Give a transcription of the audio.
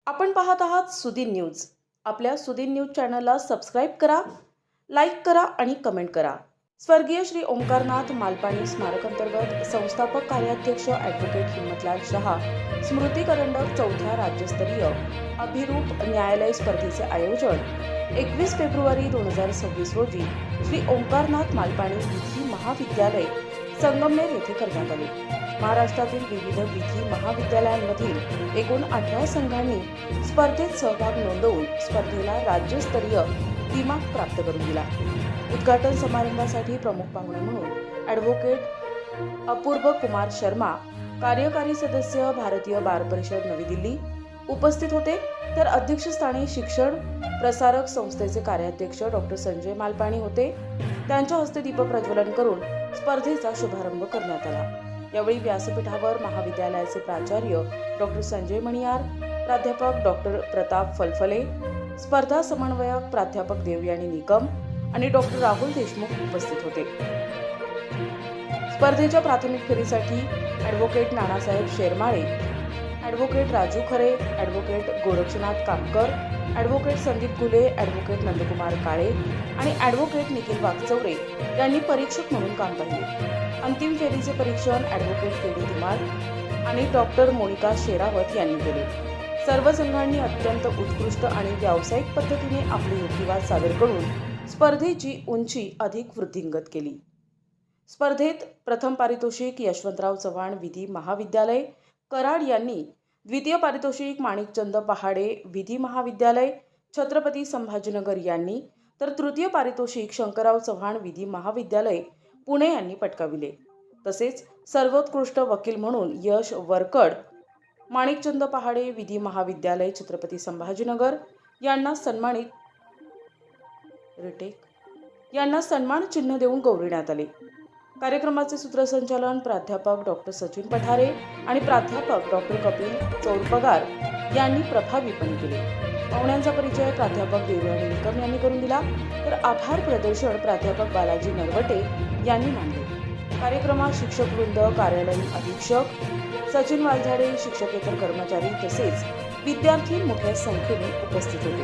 आपण पाहत आहात सुदीन न्यूज. आपल्या सुदीन न्यूज चॅनलला सबस्क्राईब करा, लाईक करा आणि कमेंट करा. स्वर्गीय श्री ओंकारनाथ मालपाणी स्मारक अंतर्गत संस्थापक कार्याध्यक्ष ॲडव्होकेट हिम्मतलाल शहा स्मृती करंडक चौथ्या राज्यस्तरीय अभिरूप न्यायालय स्पर्धेचे आयोजन 21 फेब्रुवारी 2026 रोजी श्री ओंकारनाथ मालपाणी विधी महाविद्यालय संगमनेर येथे करण्यात आले. महाराष्ट्रातील विविध विधी महाविद्यालयांमधील एकूण 18 संघांनी स्पर्धेत सहभाग नोंदवून स्पर्धेला राज्यस्तरीय दिमाग प्राप्त करून दिला. उद्घाटन समारंभासाठी प्रमुख पाहुणे म्हणून ॲडव्होकेट अपूर्व कुमार शर्मा, कार्यकारी सदस्य भारतीय बार परिषद नवी दिल्ली उपस्थित होते. तर अध्यक्षस्थानी शिक्षण प्रसारक संस्थेचे कार्याध्यक्ष डॉक्टर संजय मालपाणी होते. त्यांच्या हस्ते दीप प्रज्वलन करून स्पर्धेचा शुभारंभ करण्यात आला. यावेळी व्यासपीठावर महाविद्यालयाचे प्राचार्य डॉक्टर संजय मणियार, प्राध्यापक डॉक्टर प्रताप फलफले, स्पर्धा समन्वयक प्राध्यापक देवयानी निकम आणि डॉक्टर राहुल देशमुख उपस्थित होते. स्पर्धेच्या प्राथमिक फेरीसाठी advocate Nanasaheb Shermale, advocate Raju Khare, advocate Gorakshanath Kamkar, advocate Sandeep Gule, advocate Nandkumar काळे आणि ॲडव्होकेट निखिल वागचौरे यांनी परीक्षक म्हणून काम पाहिले. अंतिम फेरीचे परीक्षण ॲडव्होकेट केडी धुमाळ आणि डॉक्टर मोनिका शेरावत यांनी केले. सर्व संघांनी अत्यंत उत्कृष्ट आणि व्यावसायिक पद्धतीने आपले युक्तिवाद सादर करून स्पर्धेची उंची अधिक वृद्धिंगत केली. स्पर्धेत प्रथम पारितोषिक यशवंतराव चव्हाण विधी महाविद्यालय कराड यांनी, द्वितीय पारितोषिक माणिकचंद पहाडे विधी महाविद्यालय छत्रपती संभाजीनगर यांनी, तर तृतीय पारितोषिक शंकरराव चव्हाण विधी महाविद्यालय पुणे यांनी पटकाविले. तसेच सर्वोत्कृष्ट वकील म्हणून यश वरकड माणिकचंद पहाडे विधी महाविद्यालय छत्रपती संभाजीनगर यांना सन्मान चिन्ह देऊन गौरविण्यात आले. कार्यक्रमाचे सूत्रसंचालन प्राध्यापक डॉक्टर सचिन पठारे आणि प्राध्यापक डॉक्टर कपिल चौरपगार यांनी प्रभावीपणे केले. पाहुण्यांचा परिचय प्राध्यापक देवयानी निकम यांनी करून दिला, तर आभार प्रदर्शन प्राध्यापक बालाजी नरवटे यांनी मानले. कार्यक्रमात शिक्षकवृंद, कार्यालयीन अधीक्षक सचिन वालझाडे, शिक्षकेतर कर्मचारी तसेच विद्यार्थी मोठ्या संख्येने उपस्थित होते.